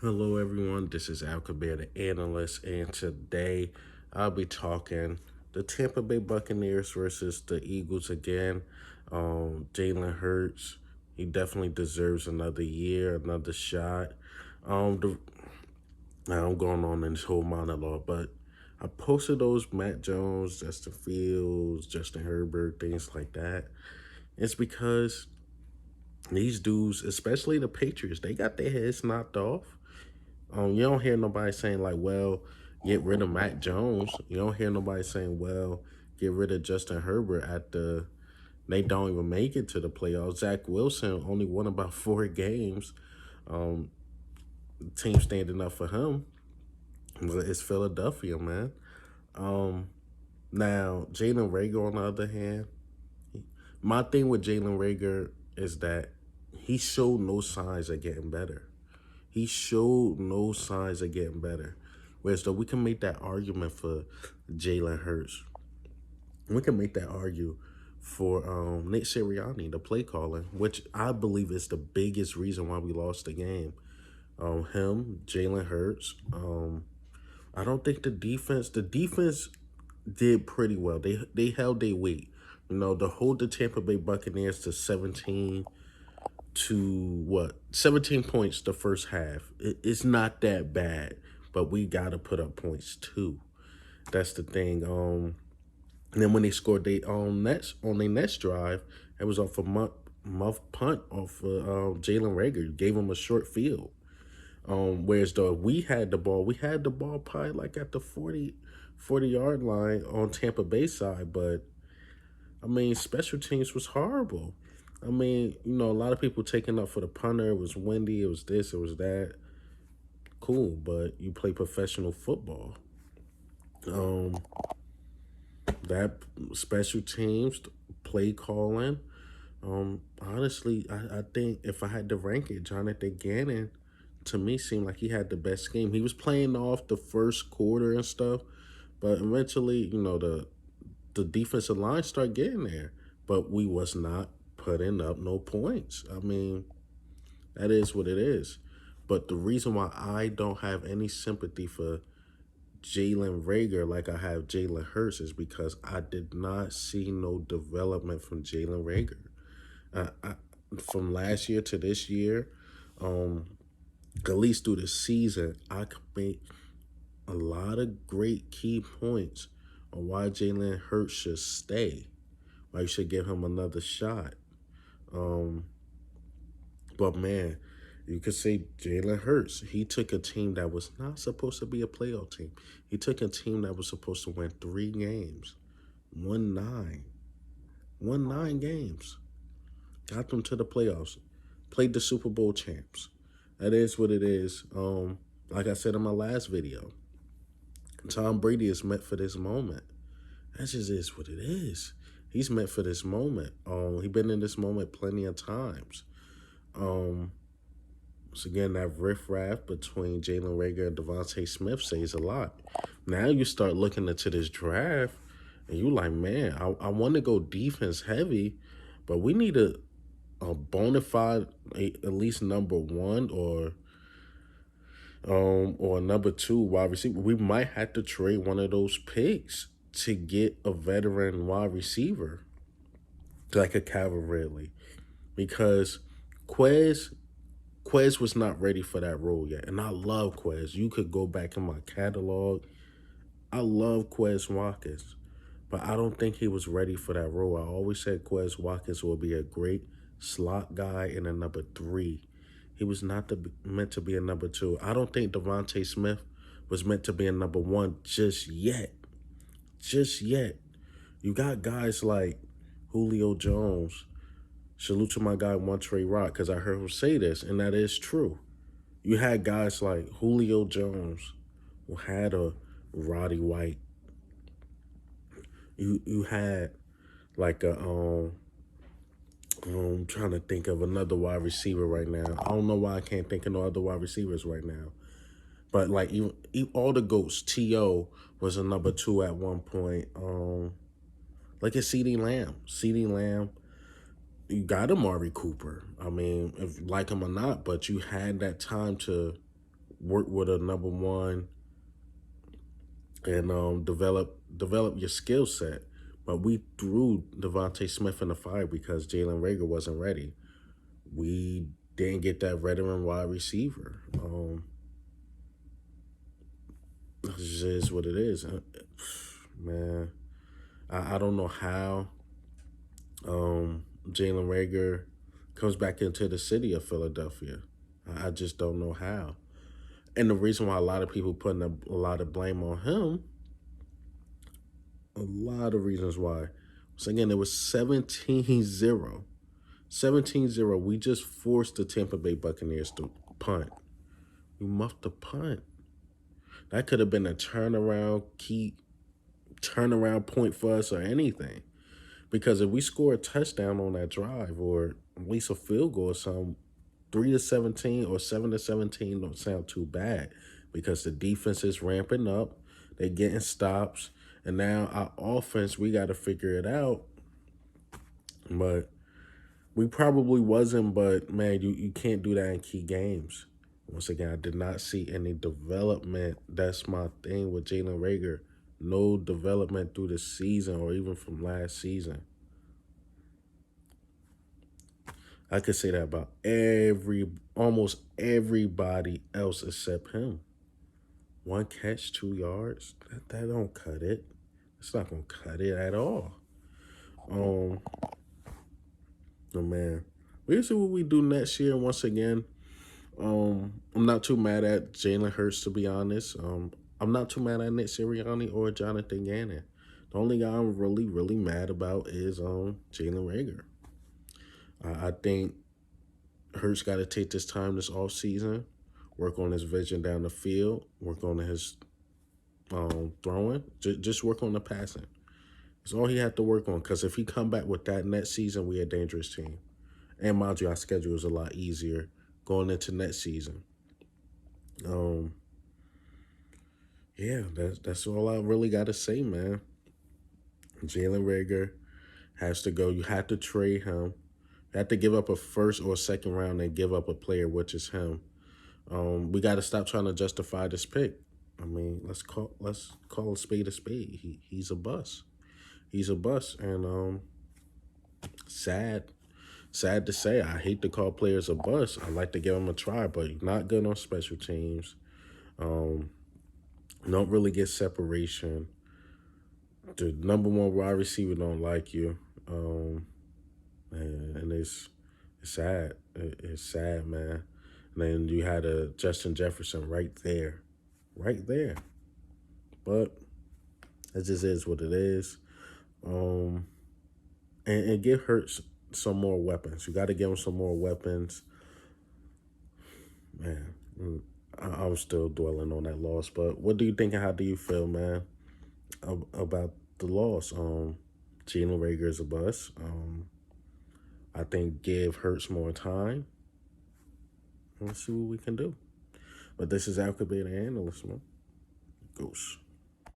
Hello, everyone. This is Alcabir, the analyst, and today I'll be talking the Tampa Bay Buccaneers versus the Eagles again. Jalen Hurts, he definitely deserves another year, another shot. Now I'm going on in this whole monologue, but I posted those Matt Jones, Justin Fields, Justin Herbert, things like that. It's because these dudes, especially the Patriots, they got their heads knocked off. You don't hear nobody saying like, "Well, get rid of Mac Jones." You don't hear nobody saying, "Well, get rid of Justin Herbert." They don't even make it to the playoffs. Zach Wilson only won about 4 games. Um, Team standing up for him, but it's Philadelphia, man. Um, Now Jalen Rager, on the other hand, my thing with Jalen Rager is that he showed no signs of getting better. He showed no signs of getting better. Whereas though we can make that argument for Jalen Hurts. We can make that argue for Nick Sirianni, the play calling, which I believe is the biggest reason why we lost the game. Him, Jalen Hurts. I don't think the defense did pretty well. They held their weight. To hold the Tampa Bay Buccaneers to 17 points the first half. It's not that bad, but we got to put up points too. That's the thing. And then when they scored they on their next drive, it was off a muff punt off Jalen Rager. Gave him a short field. Whereas though we had the ball probably like at the 40 yard line on Tampa Bay side, but I mean, special teams was horrible. I mean, a lot of people taking up for the punter. It was windy. It was this. It was that. Cool, but you play professional football. Um, that special teams play calling. Honestly, I think if I had to rank it, Jonathan Gannon to me seemed like he had the best game. He was playing off the first quarter and stuff, but eventually, the defensive line started getting there, but we was not putting up no points. I mean, that is what it is. But the reason why I don't have any sympathy for Jalen Rager like I have Jalen Hurts is because I did not see no development from Jalen Rager. I, from last year to this year, um, at least through the season, I could make a lot of great key points on why Jalen Hurts should stay. Why you should give him another shot. Um, but man, you could say Jalen Hurts. He took a team that was not supposed to be a playoff team. He took a team that was supposed to win 3 games, won nine, won 9 games, got them to the playoffs, played the Super Bowl champs. That is what it is. Like I said in my last video, Tom Brady is meant for this moment. That just is what it is. He's meant for this moment. He's been in this moment plenty of times. Um, so again, that riffraff between Jalen Rager and Devontae Smith says a lot. Now you start looking into this draft, and you like, man, I want to go defense heavy, but we need a bona fide at least number one or number two wide receiver. We might have to trade one of those picks to get a veteran wide receiver like a Calvin, because Quez Quez was not ready for that role yet. And I love Quez. You could go back in my catalog. I love Quez Watkins, but I don't think he was ready for that role. I always said Quez Watkins will be a great slot guy in a number three. He was not meant to be a number two. I don't think Devontae Smith was meant to be a number one just yet. Just yet. You got guys like Julio Jones. Salute to my guy Montre Rock, because I heard him say this, and that is true. You had guys like Julio Jones, who had a Roddy White. You had like I'm trying to think of another wide receiver right now. I don't know why I can't think of no other wide receivers right now. But like even all the goats, T.O. was a number two at one point. Like a C.D. Lamb. C.D. Lamb, you got Amari Cooper. I mean, if you like him or not, but you had that time to work with a number one and develop your skill set. But we threw Devontae Smith in the fire because Jalen Reagor wasn't ready. We didn't get that veteran wide receiver. This is what it is, man. I don't know how Jalen Reagor comes back into the city of Philadelphia. I just don't know how. And the reason why a lot of people putting a lot of blame on him, a lot of reasons why. So again, it was 17-0. 17-0. We just forced the Tampa Bay Buccaneers to punt. We muffed the punt. That could have been a turnaround point for us or anything. Because if we score a touchdown on that drive or at least a field goal or something, 3-17 or 7-17 don't sound too bad because the defense is ramping up. They're getting stops. And now our offense, we got to figure it out. But we probably wasn't, but man, you can't do that in key games. Once again, I did not see any development. That's my thing with Jalen Reagor. No development through the season or even from last season. I could say that about almost everybody else except him. 1 catch, 2 yards. That don't cut it. It's not gonna cut it at all. Oh man. We'll see what we do next year. Once again, I'm not too mad at Jalen Hurts, to be honest. I'm not too mad at Nick Sirianni or Jonathan Gannon. The only guy I'm really, really mad about is Jalen Reagor. I think Hurts got to take this time this offseason, work on his vision down the field, work on his throwing, just work on the passing. That's all he had to work on, because if he come back with that next season, we a dangerous team. And mind you, our schedule is a lot easier going into next season. Yeah, that's all I really got to say, man. Jalen Reagor has to go. You have to trade him. You have to give up a first or second round and give up a player, which is him. We got to stop trying to justify this pick. I mean, let's call a spade a spade. He's a bust. He's a bust, and sad to say. I hate to call players a bust. I like to give them a try, but you're not good on special teams. Don't really get separation. The number one wide receiver don't like you. And it's sad. It's sad, man. And then you had a Justin Jefferson right there. Right there. But it just is what it is. And give Hurts some more weapons. You got to give him some more weapons. Man, I'm still dwelling on that loss. But what do you think and how do you feel, man, about the loss? Jalen Reagor is a bust. I think give Hurts more time. Let's see what we can do. But this is Alka Beta Analyst, man. Goose.